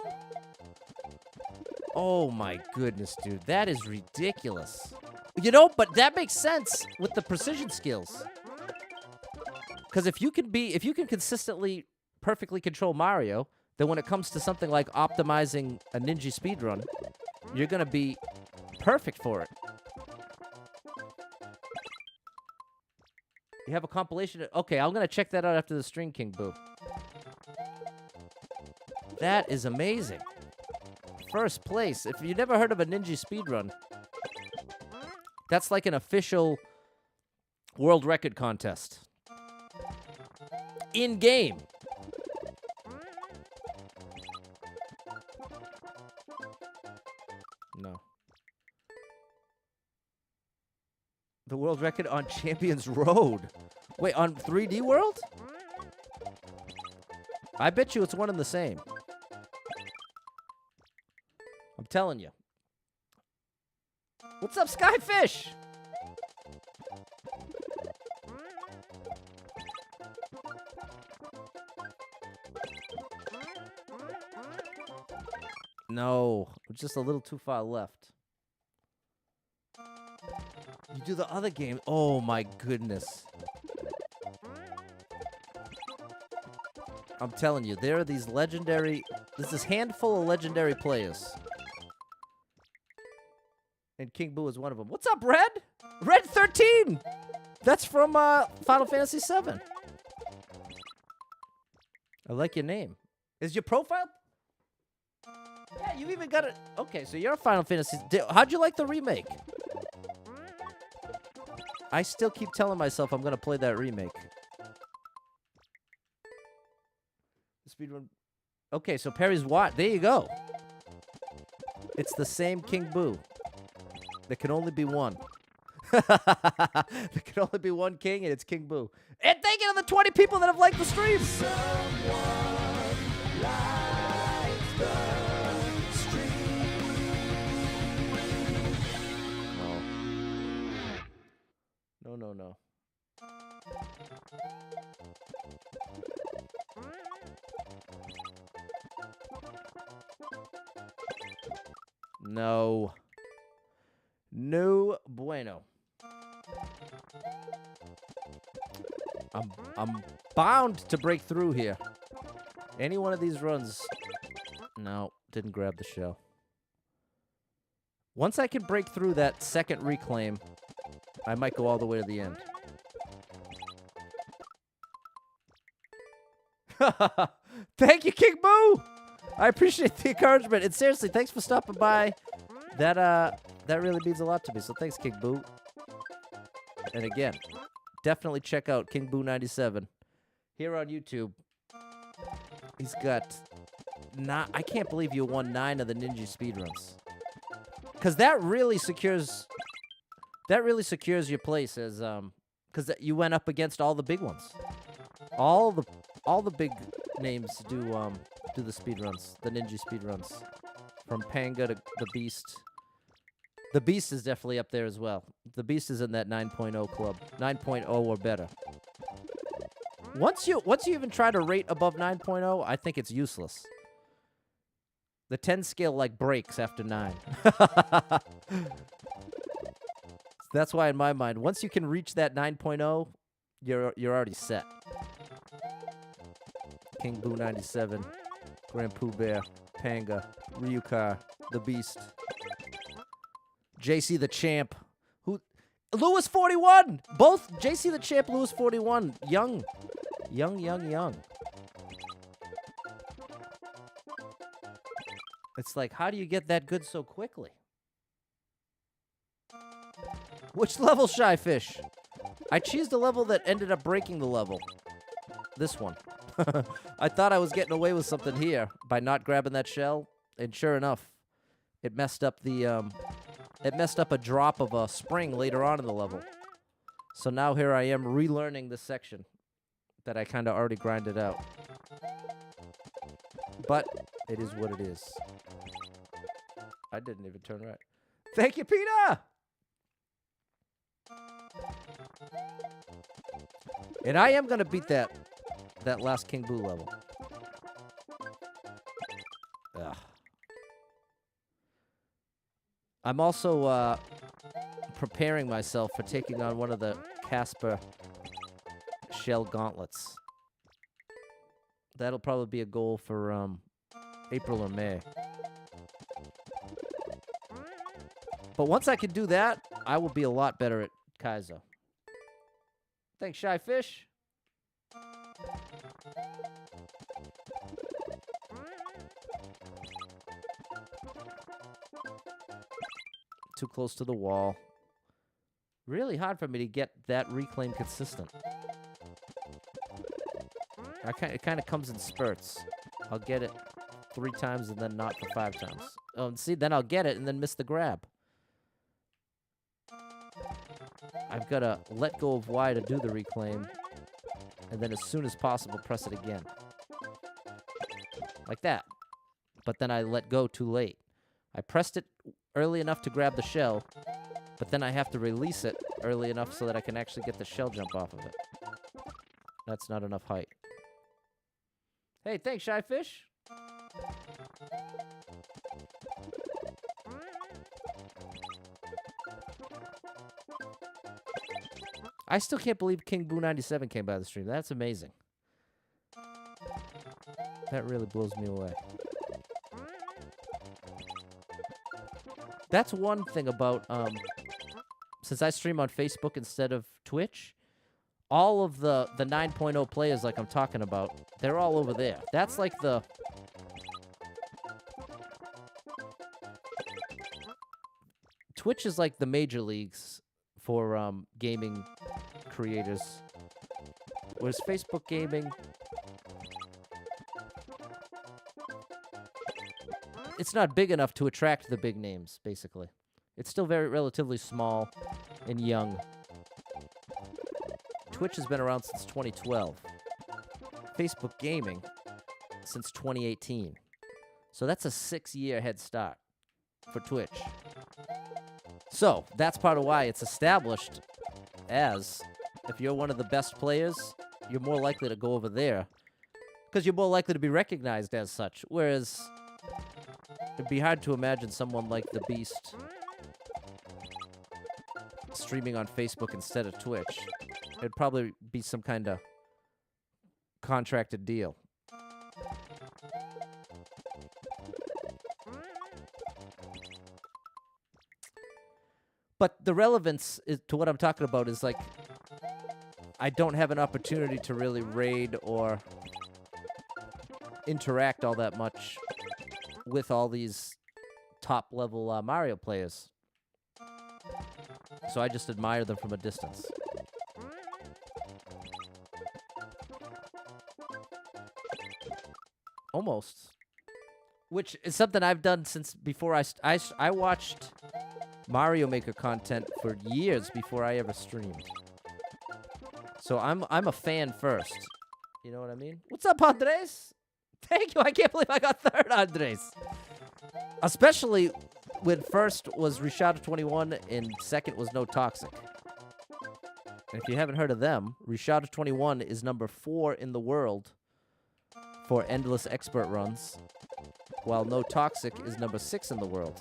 Oh my goodness, dude. That is ridiculous. You know, but that makes sense with the precision skills. Because if you can consistently perfectly control Mario, then when it comes to something like optimizing a ninja speedrun, you're going to be perfect for it. You have a compilation. Okay, I'm going to check that out after the stream, King Boo. That is amazing. First place. If you never heard of a ninja speedrun, That's like an official world record contest. In game. No. The world record on Champions Road. Wait, on 3D World? I bet you it's one and the same. I'm telling you. What's up, Skyfish? No, just a little too far left. You do the other game. Oh my goodness. I'm telling you, there are these legendary... There's this handful of legendary players. And King Boo is one of them. What's up, Red? Red 13! That's from Final Fantasy VII. I like your name. Is your profile... Yeah, you even got it. Okay, so you're a Final Fantasy. How'd you like the remake? I still keep telling myself I'm gonna play that remake. Speedrun. Okay, so Perry's what? There you go. It's the same King Boo. There can only be one. There can only be one king, and it's King Boo. And thank you to the 20 people that have liked the stream. No. No. No bueno. I'm bound to break through here. Any one of these runs. No, didn't grab the shell. Once I can break through that second reclaim, I might go all the way to the end. Thank you, King Boo! I appreciate the encouragement. And seriously, thanks for stopping by. That really means a lot to me. So thanks, King Boo. And again, definitely check out King Boo 97 here on YouTube. He's got I can't believe you won 9 of the Ninja speedruns. Cause that really secures your place as cause you went up against all the big ones. All the big names do the speedruns, the Ninja speedruns. From Panga to the Beast. The Beast is definitely up there as well. The Beast is in that 9.0 club. 9.0 or better. Once you even try to rate above 9.0, I think it's useless. The 10 scale like breaks after 9. That's why in my mind, once you can reach that 9.0, you're already set. King Boo 97, Grand Pooh Bear, Panga, Ryukar, the Beast, JC the Champ, Lewis 41, both JC the Champ, Lewis 41, young. It's like, how do you get that good so quickly? Which level, Shy Fish? I cheesed a level that ended up breaking the level. This one. I thought I was getting away with something here by not grabbing that shell, and sure enough, it messed up a drop of a spring later on in the level. So now here I am relearning this section that I kind of already grinded out. But it is what it is. I didn't even turn right. Thank you, Peter! And I am going to beat that last King Boo level. Ugh. I'm also preparing myself for taking on one of the Casper shell gauntlets. That'll probably be a goal for April or May. But once I can do that, I will be a lot better at Kaizo. Thanks, Shy Fish. Too close to the wall. Really hard for me to get that reclaim consistent. It kind of comes in spurts. I'll get it 3 times and then not for 5 times. Oh, and see, then I'll get it and then miss the grab. I've got to let go of Y to do the reclaim, and then as soon as possible, press it again. Like that. But then I let go too late. I pressed it early enough to grab the shell, but then I have to release it early enough so that I can actually get the shell jump off of it. That's not enough height. Hey, thanks, Shy Fish. I still can't believe King Boo 97 came by the stream. That's amazing. That really blows me away. That's one thing about, since I stream on Facebook instead of Twitch, all of the 9.0 players like I'm talking about, they're all over there. That's like the... Twitch is like the major leagues for gaming creators. Whereas Facebook gaming... It's not big enough to attract the big names, basically. It's still very relatively small and young. Twitch has been around since 2012. Facebook gaming since 2018. So that's a 6-year head start for Twitch. So that's part of why it's established as, if you're one of the best players, you're more likely to go over there because you're more likely to be recognized as such. Whereas it'd be hard to imagine someone like the Beast streaming on Facebook instead of Twitch. It'd probably be some kind of contracted deal. But the relevance to what I'm talking about is like, I don't have an opportunity to really raid or interact all that much with all these top-level Mario players. So I just admire them from a distance. Almost. Which is something I've done since before I watched Mario Maker content for years before I ever streamed. So I'm a fan first. You know what I mean? What's up, Andres? Thank you. I can't believe I got third, Andres. Especially when first was Rishada 21 and second was No Toxic. And if you haven't heard of them, Rishada 21 is number 4 in the world for endless expert runs, while No Toxic is number 6 in the world.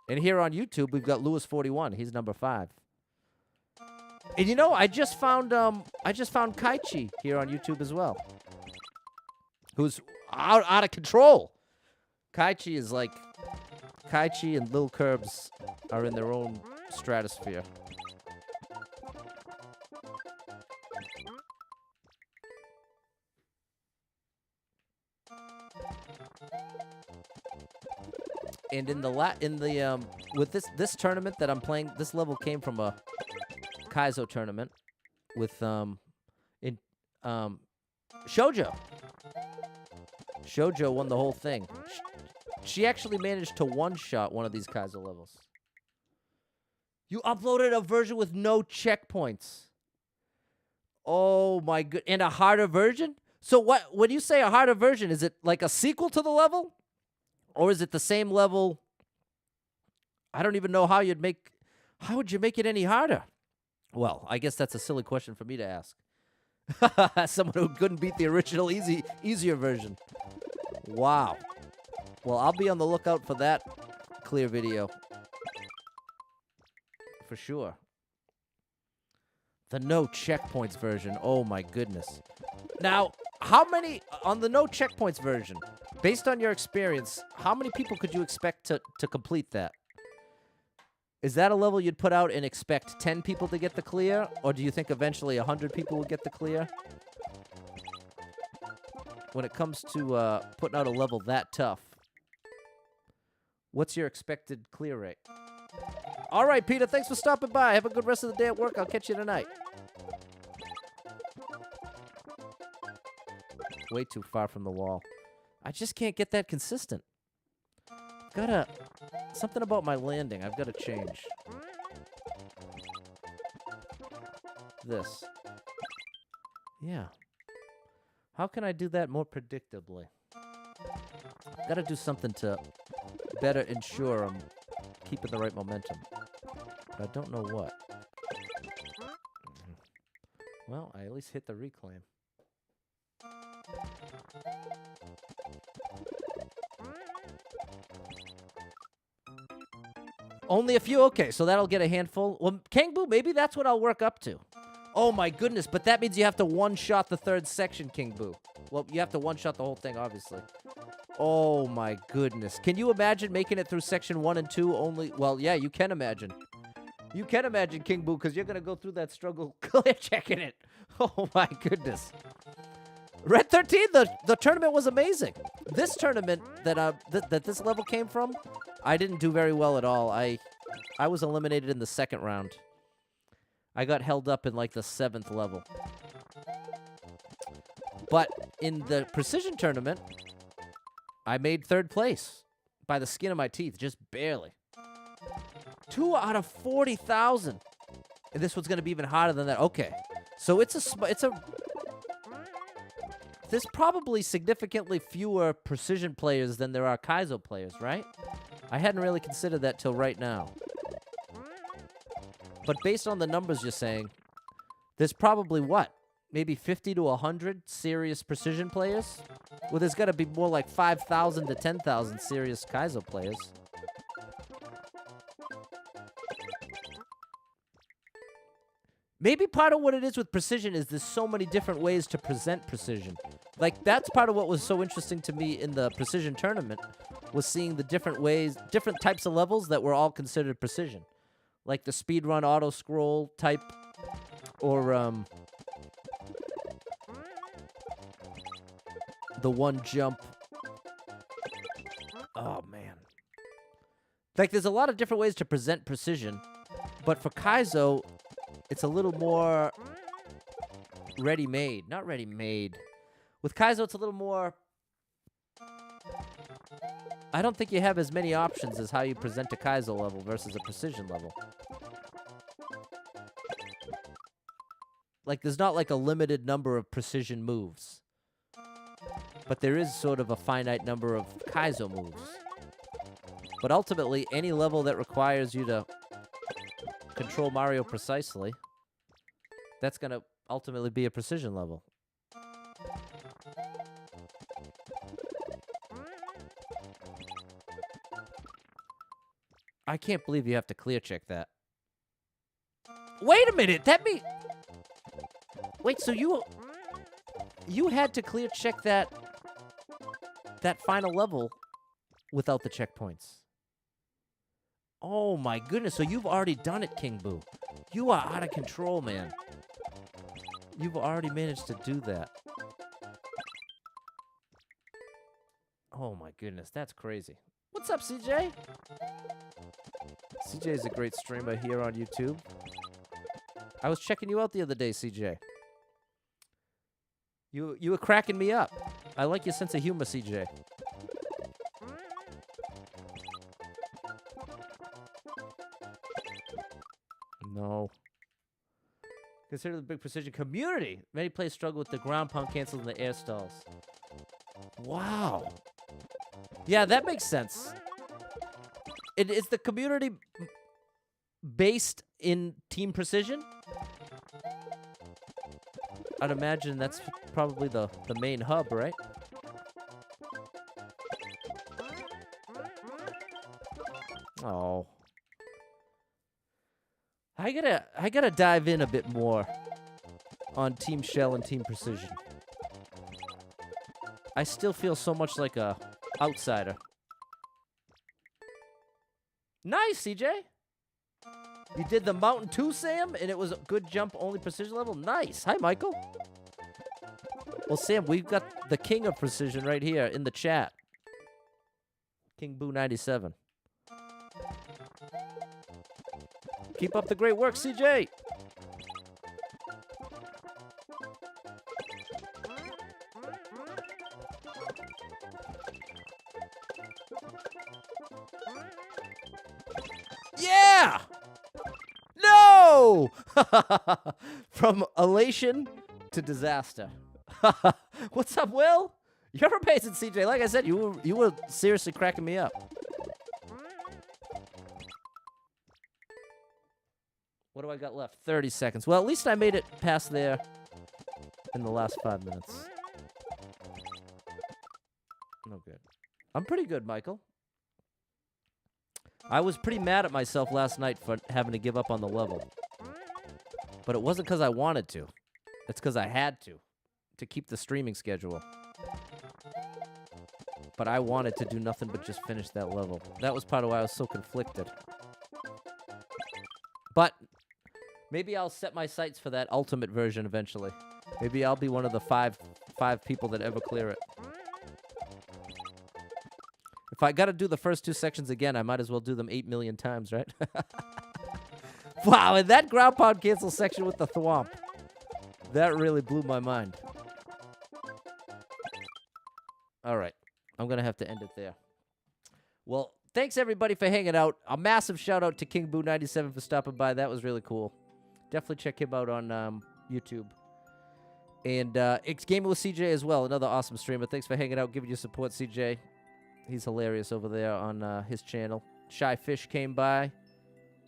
And here on YouTube, we've got Lewis 41. He's number 5. And you know, I just found Kaichi here on YouTube as well, who's out of control. Kaichi is like, Kaichi and Lil Curbs are in their own stratosphere. And with this tournament that I'm playing, this level came from a Kaizo tournament with Shoujo. Shoujo won the whole thing. She actually managed to one-shot one of these Kaizo levels. You uploaded a version with no checkpoints. Oh my god! And a harder version? So what? When you say a harder version, is it like a sequel to the level? Or is it the same level? I don't even know how you'd make... How would you make it any harder? Well, I guess that's a silly question for me to ask. Someone who couldn't beat the original easier version. Wow. Well, I'll be on the lookout for that clear video. For sure. The no checkpoints version. Oh my goodness. Now, how many... On the no checkpoints version... Based on your experience, how many people could you expect to complete that? Is that a level you'd put out and expect 10 people to get the clear? Or do you think eventually 100 people will get the clear? When it comes to putting out a level that tough, what's your expected clear rate? All right, Peter, thanks for stopping by. Have a good rest of the day at work. I'll catch you tonight. Way too far from the wall. I just can't get that consistent. Something about my landing I've got to change. This. Yeah. How can I do that more predictably? Got to do something to better ensure I'm keeping the right momentum. But I don't know what. Well, I at least hit the reclaim. Only a few? Okay, so that'll get a handful. Well, Kangbu, maybe that's what I'll work up to. Oh my goodness, but that means you have to one-shot the third section, Kingbu. Well, you have to one-shot the whole thing, obviously. Oh my goodness. Can you imagine making it through section 1 and 2 only? Well, yeah, you can imagine. You can imagine, Kingbu, because you're going to go through that struggle clear checking it. Oh my goodness. Red 13, the tournament was amazing. This tournament that this level came from, I didn't do very well at all. I was eliminated in the second round. I got held up in like the 7th level. But in the precision tournament, I made 3rd place by the skin of my teeth, just barely. 2 out of 40,000. And this one's going to be even harder than that. Okay. So there's probably significantly fewer precision players than there are Kaizo players, right? I hadn't really considered that till right now. But based on the numbers you're saying, there's probably what? Maybe 50 to 100 serious precision players? Well, there's got to be more like 5,000 to 10,000 serious Kaizo players. Maybe part of what it is with precision is there's so many different ways to present precision. Like, that's part of what was so interesting to me in the precision tournament, was seeing the different ways, different types of levels that were all considered precision. Like the speedrun auto-scroll type, or, the one jump. Oh, man. Like, there's a lot of different ways to present precision, but for Kaizo, it's a little more ready-made. Not ready-made. With Kaizo, it's a little more... I don't think you have as many options as how you present a Kaizo level versus a precision level. Like, there's not like a limited number of precision moves. But there is sort of a finite number of Kaizo moves. But ultimately, any level that requires you to control Mario precisely, that's going to ultimately be a precision level. I can't believe you have to clear check that. Wait a minute, that means... Wait, so you had to clear check that final level without the checkpoints. Oh my goodness, so you've already done it, King Boo. You are out of control, man. You've already managed to do that. Oh my goodness, that's crazy. What's up, CJ? CJ is a great streamer here on YouTube. I was checking you out the other day, CJ. You were cracking me up. I like your sense of humor, CJ. No. Consider the big precision community. Many players struggle with the ground pound cancels and the air stalls. Wow. Yeah, that makes sense. Is the community based in Team Precision? I'd imagine that's probably the main hub, right? Oh. I gotta dive in a bit more on Team Shell and Team Precision. I still feel so much like a outsider. Nice, CJ. You did the Mountain 2, Sam, and it was a good jump, only precision level? Nice. Hi, Michael. Well, Sam, we've got the king of precision right here in the chat. King Boo 97. Keep up the great work, CJ. Yeah! No! From elation to disaster. What's up, Will? You're amazing, CJ. Like I said, you were seriously cracking me up. What do I got left? 30 seconds. Well, at least I made it past there in the last 5 minutes. No good. I'm pretty good, Michael. I was pretty mad at myself last night for having to give up on the level. But it wasn't because I wanted to. It's because I had to keep the streaming schedule. But I wanted to do nothing but just finish that level. That was part of why I was so conflicted. But maybe I'll set my sights for that ultimate version eventually. Maybe I'll be one of the five people that ever clear it. If I got to do the first 2 sections again, I might as well do them 8 million times, right? Wow, and that ground pound cancel section with the thwomp. That really blew my mind. All right. I'm going to have to end it there. Well, thanks, everybody, for hanging out. A massive shout-out to King Boo97 for stopping by. That was really cool. Definitely check him out on YouTube. And it's Gaming with CJ as well, another awesome streamer. Thanks for hanging out, giving your support, CJ. He's hilarious over there on his channel. Shy Fish came by.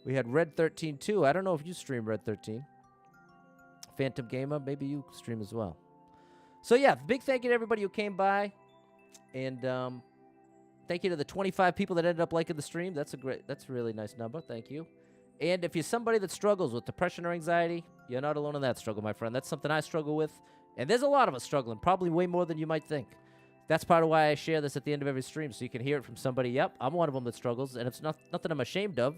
We had Red 13 too. I don't know if you stream Red 13. Phantom Gamer, maybe you stream as well. So yeah, big thank you to everybody who came by, and thank you to the 25 people that ended up liking the stream. That's a really nice number. Thank you. And if you're somebody that struggles with depression or anxiety, you're not alone in that struggle, my friend. That's something I struggle with, and there's a lot of us struggling, probably way more than you might think. That's part of why I share this at the end of every stream, so you can hear it from somebody. Yep, I'm one of them that struggles, and it's nothing I'm ashamed of,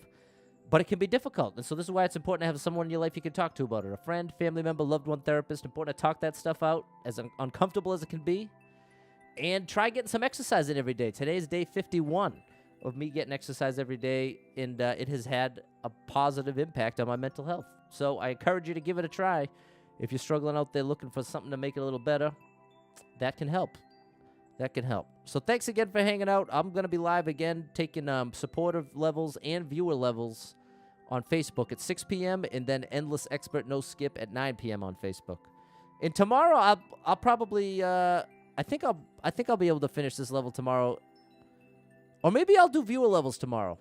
but it can be difficult. And so this is why it's important to have someone in your life you can talk to about it. A friend, family member, loved one, therapist. Important to talk that stuff out, as uncomfortable as it can be. And try getting some exercise in every day. Today is day 51 of me getting exercise every day, and it has had a positive impact on my mental health. So I encourage you to give it a try. If you're struggling out there looking for something to make it a little better, that can help. That can help. So thanks again for hanging out. I'm going to be live again, taking supportive levels and viewer levels on Facebook at 6 p.m. and then Endless Expert No Skip at 9 p.m. on Facebook. And tomorrow, I'll probably I think I'll be able to finish this level tomorrow, or maybe I'll do viewer levels tomorrow.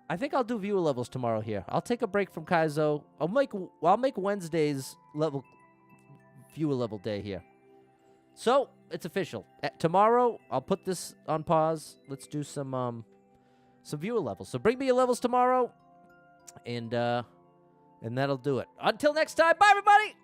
I think I'll do viewer levels tomorrow here. I'll take a break from Kaizo. I'll make Wednesday's viewer level day here. So it's official. Tomorrow, I'll put this on pause. Let's do some viewer levels. So bring me your levels tomorrow, and that'll do it. Until next time, bye, everybody!